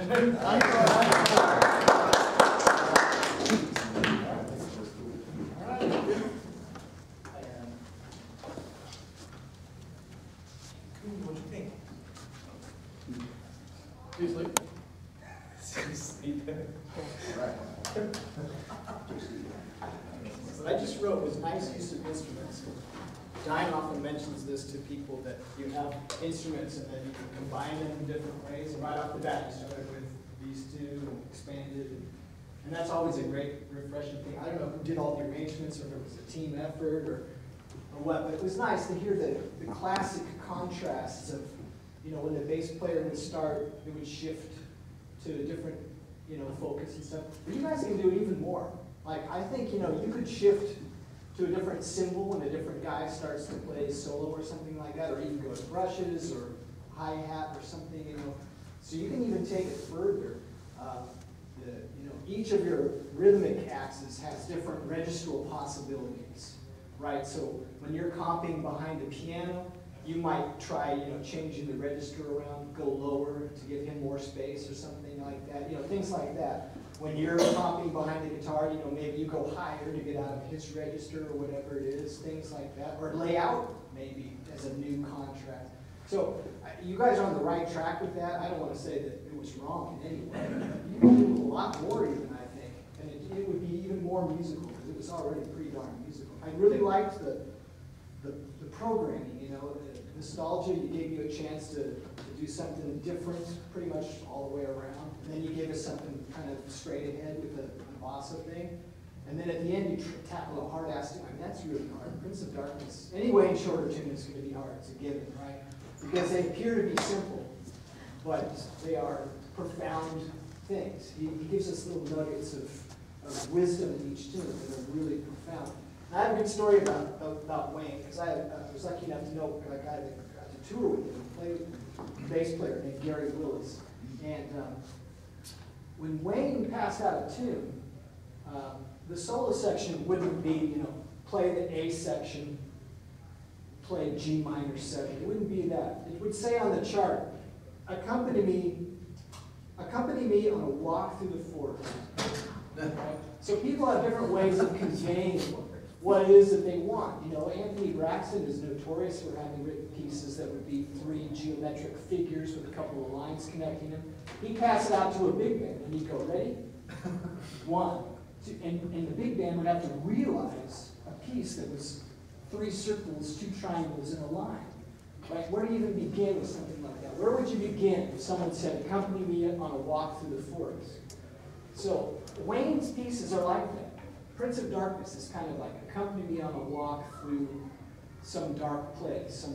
What do you think? Seriously? Seriously? What I just wrote was nice use of instruments. Dyne often mentions this to people, that you have instruments and then you can combine them in different ways. And right off the bat, you started with these two and expanded. And that's always a great, refreshing thing. I don't know who did all the arrangements, or if it was a team effort or what, but it was nice to hear the classic contrasts of, when the bass player would start, it would shift to a different, focus and stuff. But you guys can do even more. Like, I think, you could shift to a different cymbal when a different guy starts to play solo or something like that, or even go to brushes or hi-hat or something, So you can even take it further. Each of your rhythmic axes has different registral possibilities, right? So when you're comping behind a piano, you might try, changing the register around, go lower to give him more space or something like that, things like that. When you're comping behind the guitar, maybe you go higher to get out of his register or whatever it is, things like that. Or lay out, maybe, as a new contrast. So you guys are on the right track with that. I don't want to say that it was wrong in any way. You can do a lot more even, I think. And it would be even more musical, because it was already pretty darn musical. I really liked the programming, the nostalgia. You gave you a chance to do something different pretty much all the way around. And then you gave us something kind of straight ahead with the bossa thing. And then at the end, you tackle a hard-ass thing. I mean, that's really hard. Prince of Darkness. Anyway, in shorter tune, it's going to be hard. It's a given, right? Because they appear to be simple, but they are profound things. He gives us little nuggets of wisdom in each tune that are really profound. And I have a good story about Wayne, because I was lucky enough to know a guy that got to tour with him and play with him, a bass player named Gary Willis. And when Wayne passed out a tune, the solo section wouldn't be, play the A section, play G minor 7. It wouldn't be that. It would say on the chart, accompany me on a walk through the forest. Right? So people have different ways of conveying what it is that they want. Anthony Braxton is notorious for having written pieces that would be 3 geometric figures with a couple of lines connecting them. He'd pass it out to a big band, and he'd go, ready? 1, 2, and the big band would have to realize a piece that was 3 circles, 2 triangles, and a line. Right? Where do you even begin with something like that? Where would you begin if someone said, accompany me on a walk through the forest? So Wayne's pieces are like that. Prince of Darkness is kind of like, accompany me on a walk through some dark place,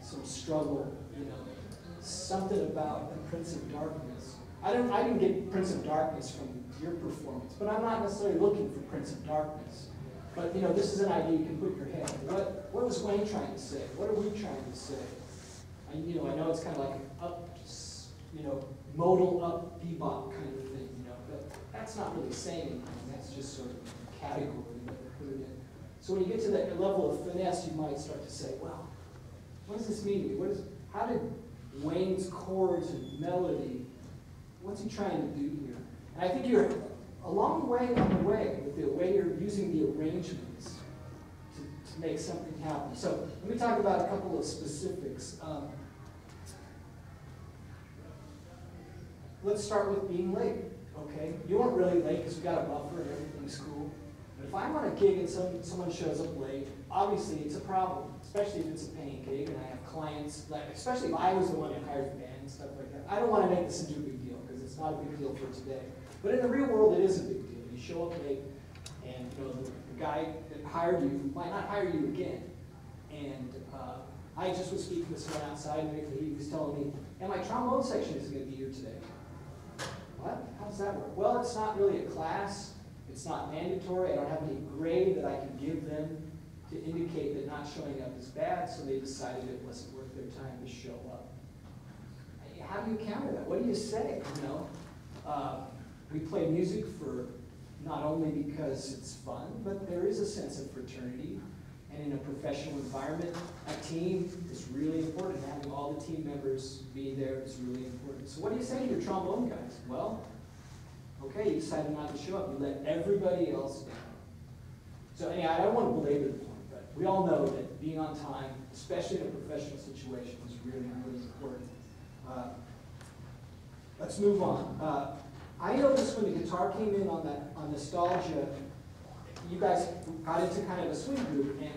some struggle, something about the Prince of Darkness. I didn't get Prince of Darkness from your performance, but I'm not necessarily looking for Prince of Darkness. But this is an idea you can put in your head. What was Wayne trying to say? What are we trying to say? I know it's kind of like an up, modal up bebop kind of thing, but that's not really saying anything. That's just sort of a category that we put it in. So when you get to that level of finesse, you might start to say, well, what does this mean to me? How did Wayne's chords and melody, what's he trying to do here? And I think you're a long way on the way with the way you're using the arrangements to make something happen. So let me talk about a couple of specifics. Let's start with being late, okay? You weren't really late because we got a buffer and everything's cool. But if I'm on a gig and someone shows up late, obviously it's a problem, especially if it's a paying gig and I have clients, especially if I was the one who hired the band and stuff like that. I don't want to make this into a big deal because it's not a big deal for today. But in the real world, it is a big deal. You show up late, and the guy that hired you might not hire you again. And I just was speaking to someone outside, and he was telling me, and my trombone section isn't going to be here today. What? How does that work? Well, it's not really a class. It's not mandatory. I don't have any grade that I can give them to indicate that not showing up is bad, so they decided it wasn't worth their time to show up. How do you counter that? What do you say? We play music for not only because it's fun, but there is a sense of fraternity. And in a professional environment, a team is really important. Having all the team members be there is really important. So what do you say to your trombone guys? Well, okay, you decided not to show up. You let everybody else down. So anyhow, I don't want to belabor the point, but we all know that being on time, especially in a professional situation, is really, really important. Let's move on. I noticed when the guitar came in on nostalgia, you guys got into kind of a swing group, and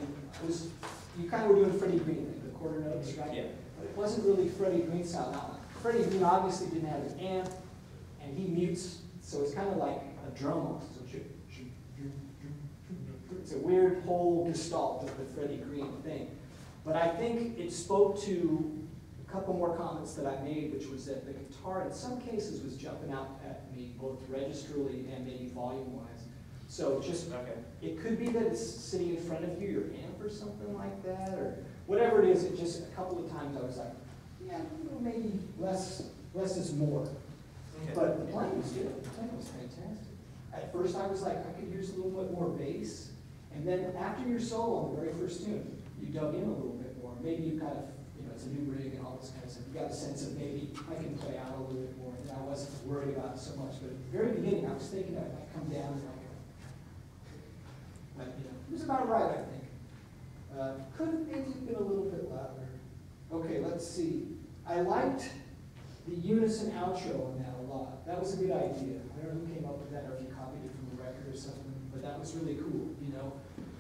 you kind of were doing Freddie Green, the quarter notes, right? Yeah. But it wasn't really Freddie Green style. Now, Freddie Green obviously didn't have an amp, and he mutes, so it's kind of like a drum almost. So it's a weird whole gestalt of the Freddie Green thing. But I think it spoke to a couple more comments that I made, which was that the guitar in some cases was jumping out at me, both registrally and maybe volume-wise. So just, it could be that it's sitting in front of you, your amp or something like that, or whatever it is. It just, a couple of times I was like, yeah, maybe less is more. Okay. But the playing was good. The playing was fantastic. At first I was like, I could use a little bit more bass. And then after your solo on the very first tune, you dug in a little bit more. Maybe you kind of, it's a new rig and all this kind of stuff. You got a sense of maybe I can play out a little bit more. And I wasn't worried about it so much. But at the very beginning, I was thinking I might come down and but it was about right, I think. Could have maybe been a little bit louder. Okay, let's see. I liked the unison outro on that a lot. That was a good idea. I don't know who came up with that or if you copied it from a record or something, but that was really cool,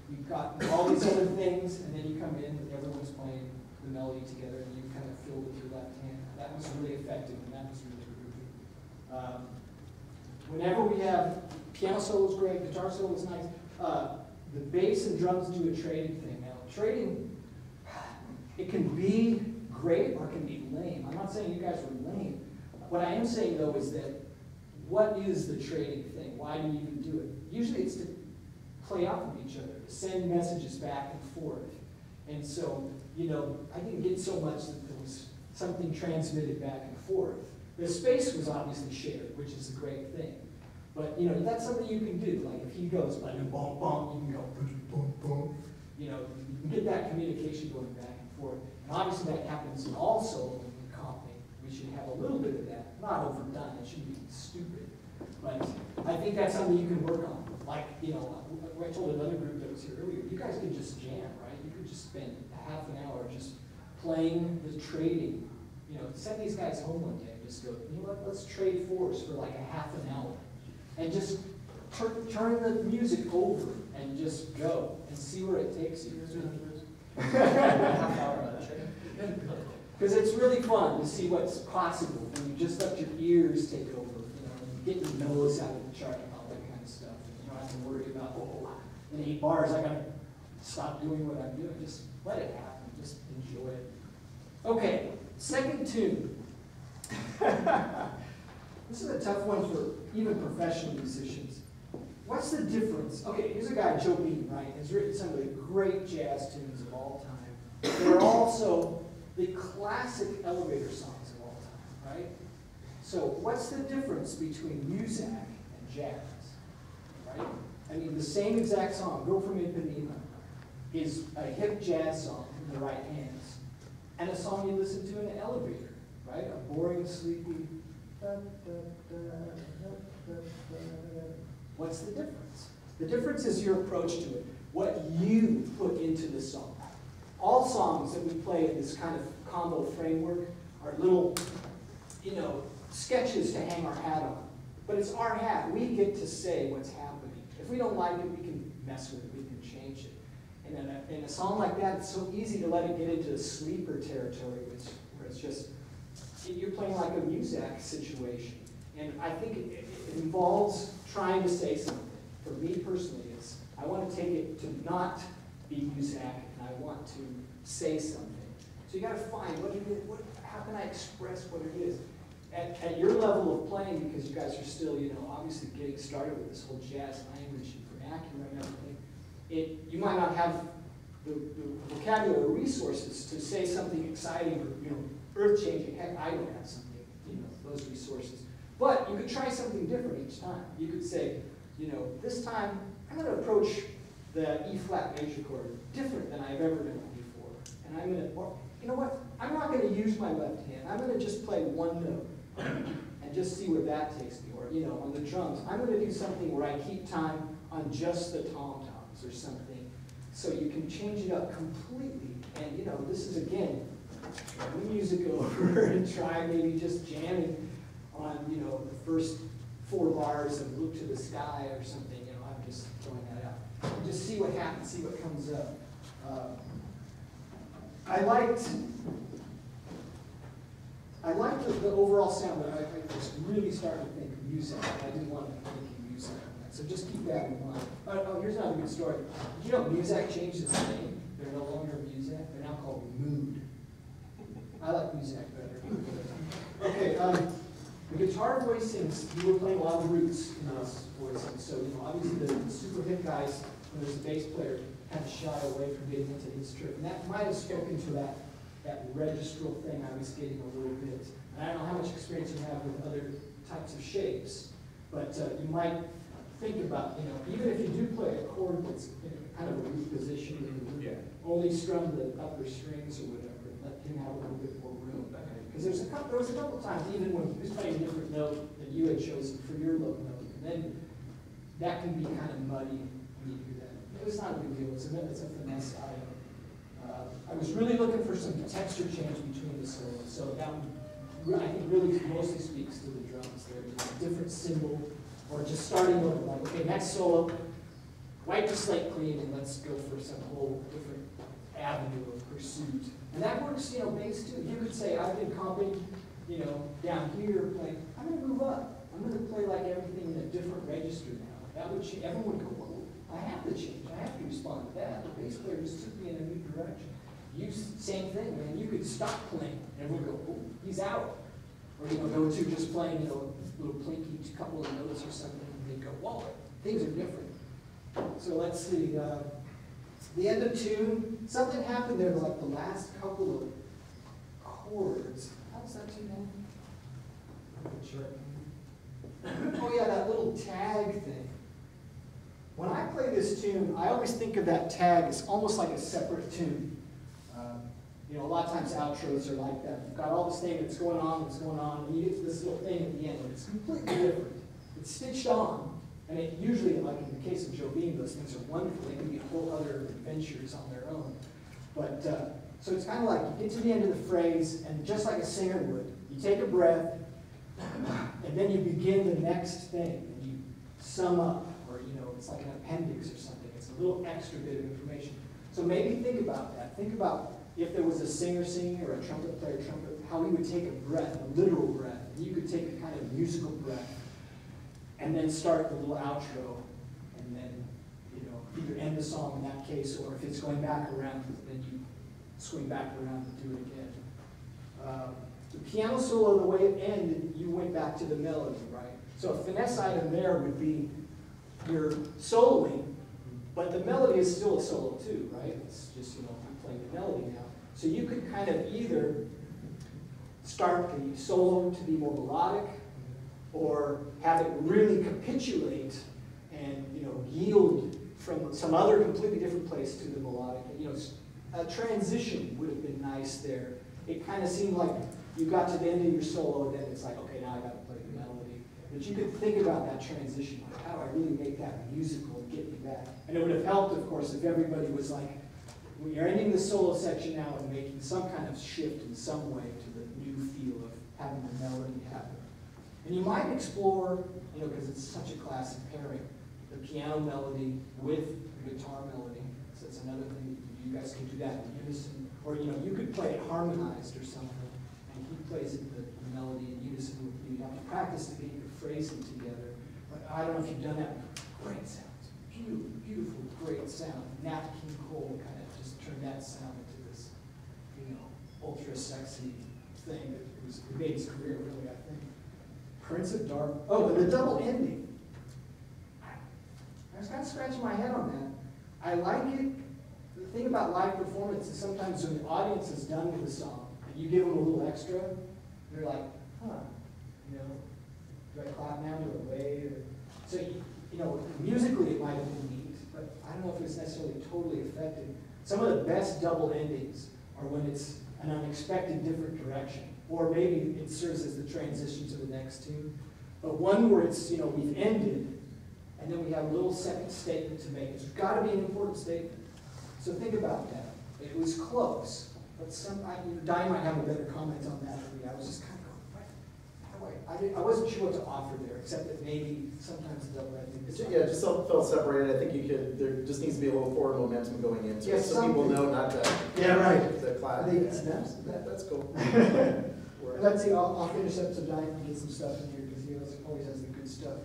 You've got all these other things, and then you come in and everyone's playing the melody together, and you kind of fill with your left hand. That was really effective, and that was really groovy. Whenever we have piano solo is great, guitar solo is nice. The bass and drums do a trading thing. Now, trading, it can be great or it can be lame. I'm not saying you guys were lame. What I am saying, though, is that what is the trading thing? Why do you even do it? Usually it's to play off of each other, to send messages back and forth. And so, I didn't get so much that there was something transmitted back and forth. The space was obviously shared, which is a great thing. But, that's something you can do. Like, if he goes, boom, boom, you can go, boom, boom. You can get that communication going back and forth. And obviously that happens in all solo and comping. We should have a little bit of that. Not overdone. It shouldn't be stupid. But I think that's something you can work on. Like, I told another group that was here earlier, you guys could just jam, right? You could just spend a half an hour just playing the trading. Send these guys home one day and just go, let's trade fours for like a half an hour. And just turn the music over and just go and see where it takes you. Because it's really fun to see what's possible when you just let your ears take over, and get your nose out of the chart and all that kind of stuff. And you don't have to worry about, in 8 bars, I gotta stop doing what I'm doing. Just let it happen. Just enjoy it. Okay, second tune. This is a tough one for even professional musicians. What's the difference? Okay, here's a guy, Joe Beam, right? Has written some of the great jazz tunes of all time. They're also the classic elevator songs of all time, right? So what's the difference between Muzak and jazz, right? I mean, the same exact song, Go From Ipanema, is a hip jazz song in the right hands, and a song you listen to in an elevator, right? A boring, sleepy, what's the difference? The difference is your approach to it, what you put into the song. All songs that we play in this kind of combo framework are little, sketches to hang our hat on. But it's our hat. We get to say what's happening. If we don't like it, we can mess with it. We can change it. And in a song like that, it's so easy to let it get into the sleeper territory, where it's just, you're playing like a Muzak situation. And I think it involves trying to say something. For me personally, I want to take it to not be Muzak, and I want to say something. So you got to find how can I express what it is? At your level of playing, because you guys are still, obviously getting started with this whole jazz language and vernacular and everything, you might not have the vocabulary resources to say something exciting or earth-changing. Heck, I don't have something, those resources. But you could try something different each time. You could say, this time I'm going to approach the E flat major chord different than I've ever done it before. And I'm going to, or you know what? I'm not going to use my left hand. I'm going to just play one note and just see where that takes me. Or, you know, on the drums, I'm going to do something where I keep time on just the tom-toms or something. So you can change it up completely. And, you know, this is, again, try the music over and try maybe just jamming on, you know, the first 4 bars of Look to the Sky or something. You know, I'm just throwing that out. And just see what happens, see what comes up. I liked the overall sound, but I was really starting to think music. I didn't want to think music on that. So just keep that in mind. Oh, here's another good story. Did you know Muzak changed its name? They're no longer Muzak. They're now called Mood. I like Muzak better. Okay, the guitar voicings, you were playing a lot of roots in those voicings. So, you know, obviously the super hit guys, when there's a bass player, kind of shy away from getting into his trip. And that might have spoken to that registral thing I was getting a little bit. And I don't know how much experience you have with other types of shapes, but you might think about, you know, even if you do play a chord that's in kind of a root position, only strum the upper strings or whatever, let him have a little bit more room. Because there was a couple times, even when he was playing a different note that you had chosen for your low note, and then that can be kind of muddy when you do that. It's not a big deal. It's a finesse item. I was really looking for some texture change between the solos, so that one, I think really mostly speaks to the drums there. You know, different cymbal, or just starting over, like, okay, next solo, wipe the slate clean, and let's go for some whole different avenue of pursuit. And that works, you know, bass too. You could say, I've been comping, you know, down here, like, I'm going to move up. I'm going to play like everything in a different register now. That would change. Everyone would go, well, I have to change. I have to respond to that. The bass player just took me in a new direction. You, same thing, man. You could stop playing, and everyone would go, oh, he's out. Or, you know, go to just playing, you know, a little plinky couple of notes or something, and they go, whoa, things are different. So let's see. The end of tune, something happened there, like the last couple of chords. How was that tune end? Oh yeah, that little tag thing. When I play this tune, I always think of that tag as almost like a separate tune. You know, a lot of times outros are like that. You've got all this thing that's going on, and you get to this little thing at the end, and it's completely different. It's stitched on, and it usually, like in the case of Joe Beam, those things are wonderful. They can be whole other adventures on their own. But, so it's kind of like you get to the end of the phrase, and just like a singer would, you take a breath, and then you begin the next thing, and you sum up, or, you know, it's like an appendix or something. It's a little extra bit of information. So maybe think about that. Think about if there was a singer singing or a trumpet player trumpet, how he would take a breath, a literal breath. And you could take a kind of musical breath and then start the little outro, and then, you know, either end the song in that case, or if it's going back around, then you swing back around and do it again. The piano solo, the way it ended, you went back to the melody, right? So a finesse item there would be you're soloing, but the melody is still a solo too, right? It's just, you know, playing the melody now. So you could kind of either start the solo to be more melodic, or have it really capitulate and, you know, yield from some other completely different place to the melodic. You know, a transition would have been nice there. It kind of seemed like you got to the end of your solo, and then it's like, okay, now I got to play the melody. But you could think about that transition, like, how do I really make that musical and get me back? And it would have helped, of course, if everybody was like, we are ending the solo section now and making some kind of shift in some way to the new feel of having the melody happen. And you might explore, you know, because it's such a classic pairing, the piano melody with the guitar melody. So it's another thing you guys can do that in unison. Or, you know, you could play it harmonized or something, and he plays it the melody in unison with you. You have to practice to get your phrasing together. But I don't know if you've done that. Great sounds. Beautiful, beautiful, great sound. Nat King Cole kind of just turned that sound into this, you know, ultra sexy thing that it made his career, really, I think. Prince of Dark. Oh, and the double ending. I was kind of scratching my head on that. I like it. The thing about live performance is sometimes when the audience is done with the song, and you give them a little extra, they're like, huh, you know, do I clap now? Do I wait? So, you know, musically it might have been neat, but I don't know if it's necessarily totally effective. Some of the best double endings are when it's an unexpected different direction, or maybe it serves as the transition to the next tune. But one where it's, we've ended, and then we have a little second statement to make. It's got to be an important statement. So think about that. It was close, but Dyne might have a better comment on that than me. I was just kind of going, I wasn't sure what to offer there, except that maybe sometimes the double ending is Yeah, just felt separated. I think there just needs to be a little forward momentum going into it, so people know not to. Yeah, right. The cloud. I think it's next. That's cool. Let's see, I'll finish up so Dyne can get some stuff in here, because he always has the good stuff.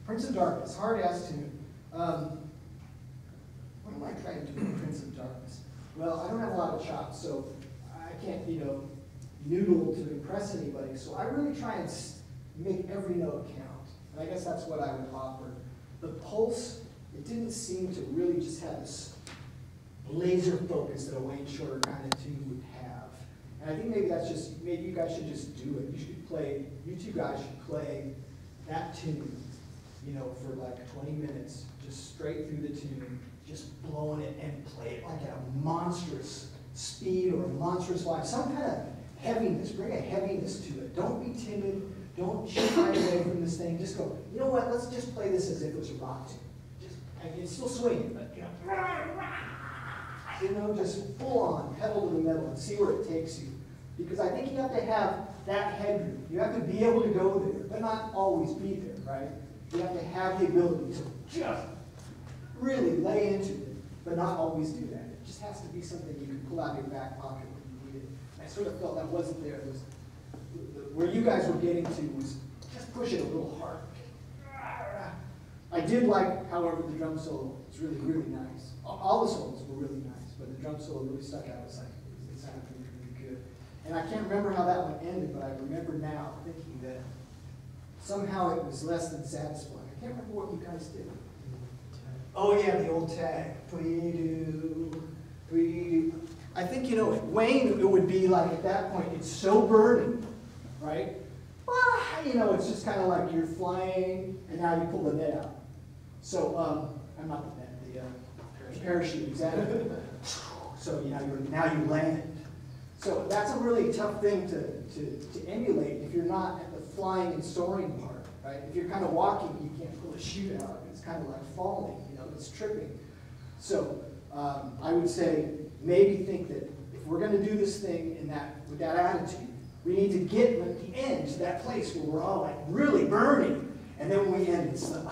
Prince of Darkness, hard ass tune. What am I trying to do with Prince of Darkness? Well, I don't have a lot of chops, so I can't, noodle to impress anybody. So I really try and make every note count. And I guess that's what I would offer. The pulse, it didn't seem to really just have this laser focus that a Wayne Shorter kind of tune would have. And I think maybe that's just, maybe you guys should just do it. You two guys should play that tune, for like 20 minutes, just straight through the tune, just blowing it and play it like at a monstrous speed or a monstrous life. Some kind of heaviness, bring a heaviness to it. Don't be timid, don't shy away from this thing. Just go, you know what, let's just play this as if it was a rock tune. It's still swinging, but just full on, pedal to the metal and see where it takes you. Because I think you have to have that headroom. You have to be able to go there, but not always be there, right? You have to have the ability to just really lay into it, but not always do that. It just has to be something you can pull out of your back pocket when you need it. I sort of felt that wasn't there. Where you guys were getting to was just push it a little harder. I did like, however, the drum solo was really, really nice. All the solos were really nice, but the drum solo really stuck out. It sounded really, really good. And I can't remember how that one ended, but I remember now thinking that somehow it was less than satisfying. I can't remember what you guys did. Oh yeah, the old tag. I think, Wayne, it would be like at that point, it's so burning, right? It's just kind of like you're flying, and now you pull the net out. So, I'm not the net, the parachute, exactly. So now you land. So that's a really tough thing to emulate if you're not at the flying and soaring part, right? If you're kind of walking, you can't pull a chute out. It's kind of like falling, it's tripping. So I would say maybe think that if we're going to do this thing with that attitude, we need to get at the end to that place where we're all like really burning, and then when we end, it's like,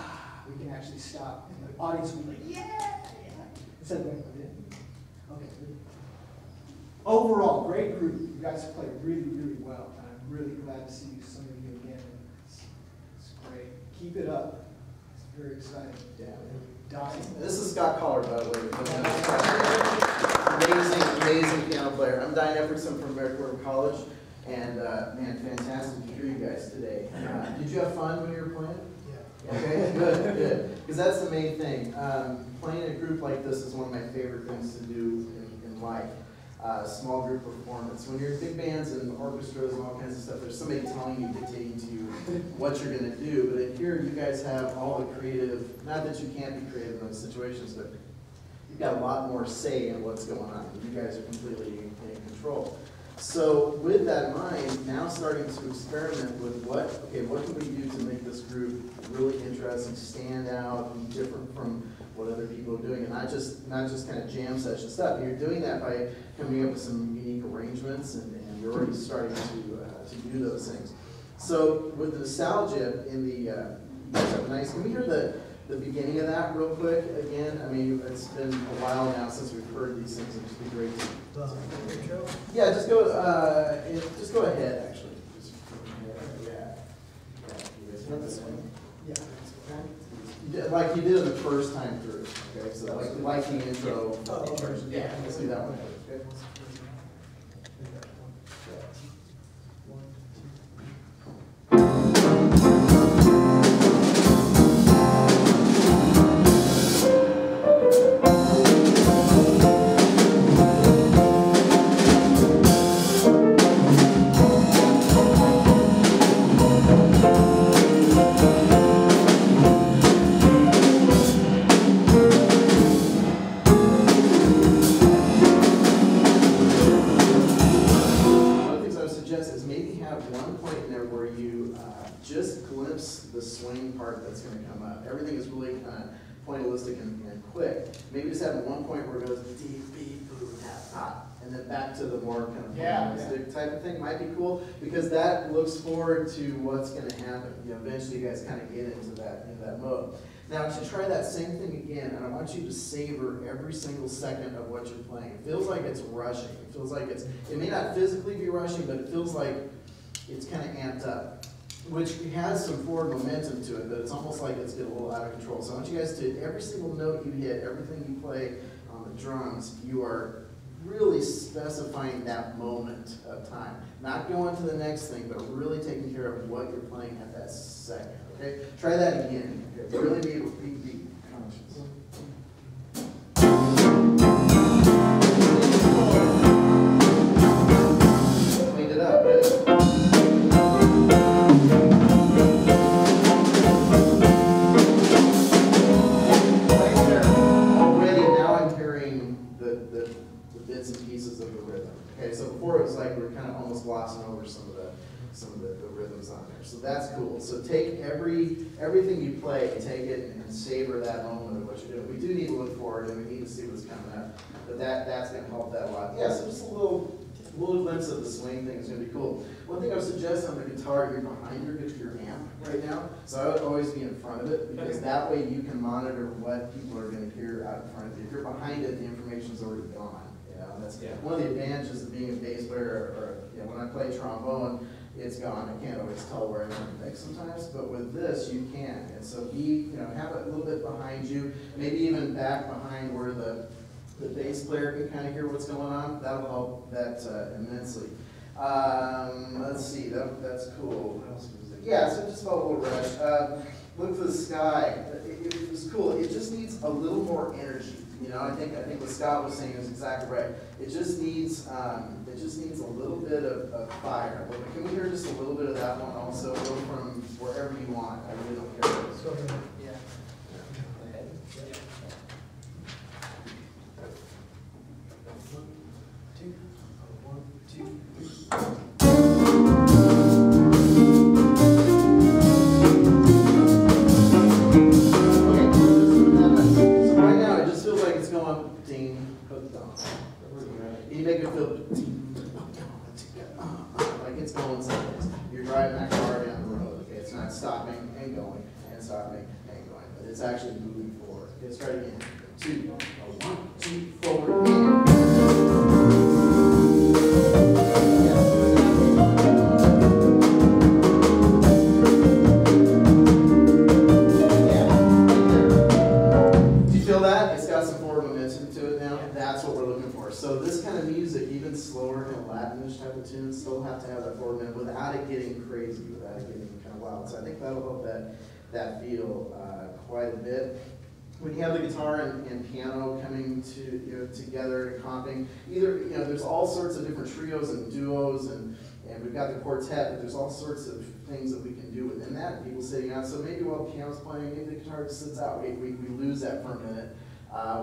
we can actually stop, and the audience will be like, yeah. Instead of going, okay. Overall, great group. You guys played really, really well, and I'm really glad to see some of you again. It's great. Keep it up. It's very exciting. Yeah. Dyne. This is Scott Collard, by the way. Amazing piano player. I'm Dyne Eifertsen from American College, and man, fantastic to hear you guys today. Did you have fun when you were playing? Yeah. Okay, good. Because that's the main thing. Playing in a group like this is one of my favorite things to do in life. Small group performance. When you're in big bands and orchestras and all kinds of stuff, there's somebody telling you, dictating to you what you're going to do. But here you guys have all the creative, not that you can't be creative in those situations, but you've got a lot more say in what's going on. You guys are completely in control. So with that in mind, now starting to experiment with what can we do to make this group really interesting, stand out, be different from what other people are doing, and not just kind of jam session stuff. You're doing that by coming up with some unique arrangements, and you're already starting to do those things. So with the nostalgia in the, you guys have a nice, can we hear the beginning of that real quick again? I mean, it's been a while now since we've heard these things. It'd just be great to. Yeah, just go ahead actually. Yeah. This one. Yeah. Like you did it the first time through. Okay, so like the intro. Yeah, let's do that one. Okay. miss the swing part that's going to come up. Everything is really kind of pointillistic and quick. Maybe just having one point where it goes deep, beep, boo, tap, pop, and then back to the more kind of pointillistic type of thing might be cool, because that looks forward to what's going to happen. You know, eventually you guys kind of get into that mode. Now to try that same thing again, and I want you to savor every single second of what you're playing. It feels like it's rushing. It feels like it may not physically be rushing, but it feels like it's kind of amped up, which has some forward momentum to it, but it's almost like it's getting a little out of control. So I want you guys to, every single note you hit, everything you play on the drums, you are really specifying that moment of time. Not going to the next thing, but really taking care of what you're playing at that second. Okay? Try that again. Okay? Really be conscious. Cleaned it up, right? Bits and pieces of the rhythm. Okay, so before it was like we were kind of almost glossing over some of the rhythms on there. So that's cool. So take everything you play, take it and savor that moment of what you're doing. We do need to look forward and we need to see what's coming up, but that's going to help that a lot. Yeah, so just a little glimpse of the swing thing is going to be cool. One thing I would suggest on the guitar, you're behind your amp right now, so I would always be in front of it, because that way you can monitor what people are going to hear out in front of you. If you're behind it, the information's already gone. That's one of the advantages of being a bass player, or when I play trombone, it's gone. I can't always tell where I'm going to pick sometimes, but with this, you can. And so have it a little bit behind you, maybe even back behind where the bass player can kind of hear what's going on. That'll help that immensely. Let's see, that's cool. What else was it? Yeah, so just about a little rush. Look for the sky. It was cool. It just needs a little more energy. You know, I think what Scott was saying is exactly right. It just needs a little bit of fire. Can we hear just a little bit of that one also? Go from wherever you want. I really don't care. So, yeah. Go ahead. Yeah. 1, 2, 1, 2, 3. You make it feel like it's going someplace. You're driving that car down the road. Okay, it's not stopping and going and stopping and going, but it's actually moving forward. Okay, let's try it again. 2, 1, 2, forward. So this kind of music, even slower kind of Latinish type of tunes, still have to have that forward minute without it getting crazy, without it getting kind of wild. So I think that'll help that feel quite a bit. When you have the guitar and piano coming together and comping, there's all sorts of different trios and duos, and we've got the quartet, but there's all sorts of things that we can do within that. People sitting out, so maybe while the piano's playing, maybe the guitar just sits out. We lose that for a minute,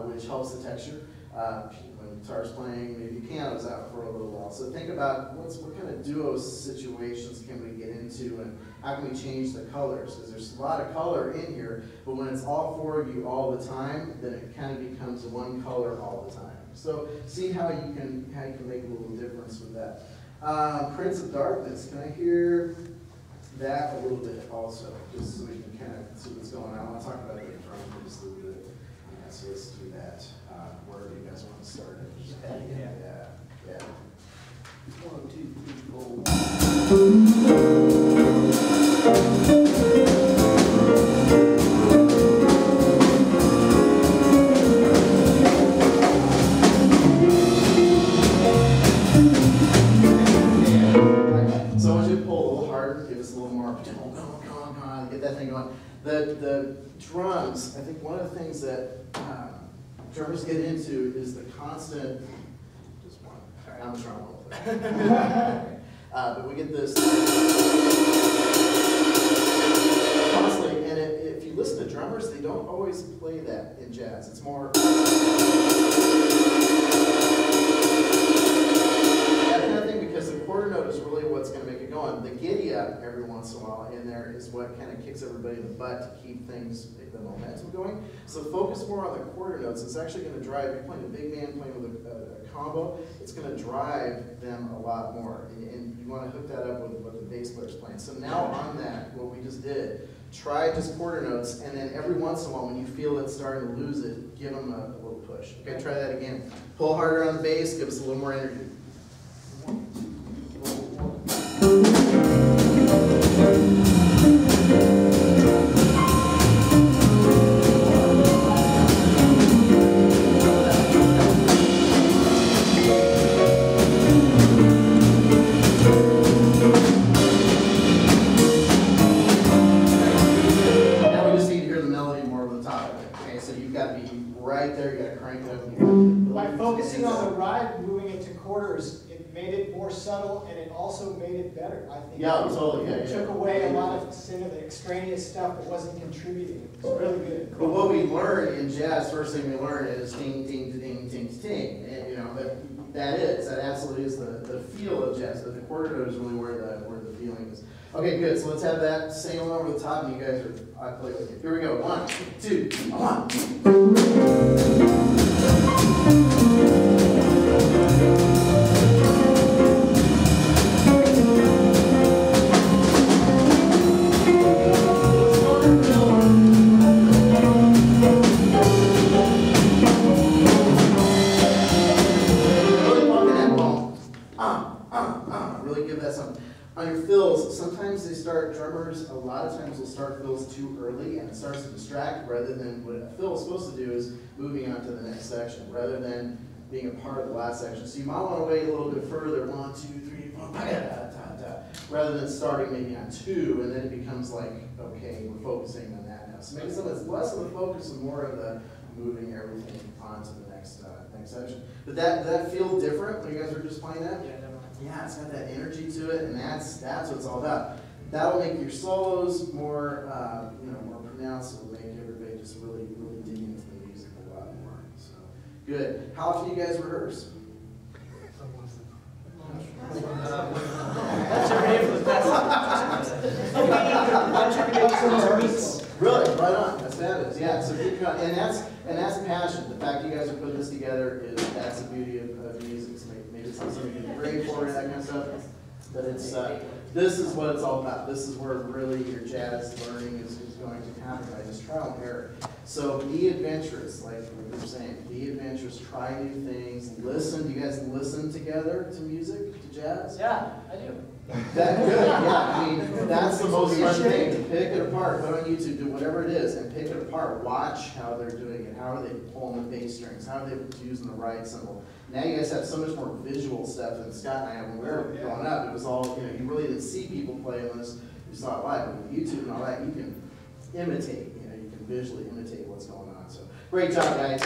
which helps the texture. When the guitar's playing, maybe piano's out for a little while. So think about what kind of duo situations can we get into, and how can we change the colors? Because there's a lot of color in here, but when it's all four of you all the time, then it kind of becomes one color all the time. So see how you can make a little difference with that. Prince of Darkness, can I hear that a little bit also, just so we can kind of see what's going on? I want to talk about the drum just a little bit. Yeah, so let's do that. Wherever you guys want to start it. Yeah. 1, 2, 3, go. So I want you to pull a little harder, give us a little more, come on, get that thing going. The drums, I think one of the things that drummers get into is the constant, just one, I'm trying to but we get this constantly, and if you listen to drummers, they don't always play that in jazz. It's more that kind of thing, because the quarter note is really what's going to make it go on. the giddy up every once in a while in there is what kind of kicks everybody in the butt to keep things, the momentum going. So focus more on the quarter notes. It's actually going to drive, you're playing a big man playing with a combo, it's going to drive them a lot more. And you want to hook that up with what the bass player's playing. So now on that, what we just did, try just quarter notes, and then every once in a while when you feel it starting to lose it, give them a little push. Okay, try that again. Pull harder on the bass, give us a little more energy. By focusing on the ride, moving it to quarters, it made it more subtle, and it also made it better, I think. Yeah, totally. It took away a lot of the extraneous stuff that wasn't contributing. It was really good. But what we learned in jazz, first thing we learned is ting, ting, ting, ting, ting. And, you know, that absolutely is the feel of jazz. But the quarter note is really where the feeling is. Okay, good. So let's have that sailing over the top, and you guys I play with you. Here we go. 1, 2, 1. Really give that something. On your fills, sometimes they start, drummers, a lot of times will start fills too early, and it starts to distract rather than what a fill is supposed to do is moving on to the next section, rather than being a part of the last section. So you might want to wait a little bit further, 1, 2, 3, 4, rather than starting maybe on 2, and then it becomes like, okay, we're focusing on that now. So maybe some it's less of the focus and more of the moving everything on to the next section. But that feel different when you guys were just playing that? Yeah, it's got that energy to it, and that's what it's all about. That'll make your solos more, more pronounced. It'll make everybody just really, really dig into the music a lot more. So, good. How often do you guys rehearse? That's every day for the past. Really, right on. That's fabulous. Yeah. So keep going, and that's passion. The fact you guys are putting this together that's the beauty of music. So maybe it's not something you can grade for and that kind of stuff, but it's this is what it's all about. This is where really your jazz learning is going to happen by just trial and error. So be adventurous, like we were saying. Be adventurous. Try new things. Listen. Do you guys listen together to music, to jazz? Yeah, I do. That good, yeah. I mean, that's the most fun thing. To pick it apart, put on YouTube, do whatever it is, and pick it apart. Watch how they're doing it. How are they pulling the bass strings? How are they using the right cymbal? Now you guys have so much more visual stuff than Scott and I have when we were growing up. It was all, you really didn't see people play unless you saw it live. But with YouTube and all that, you can imitate. You can visually imitate what's going on. So great job, guys.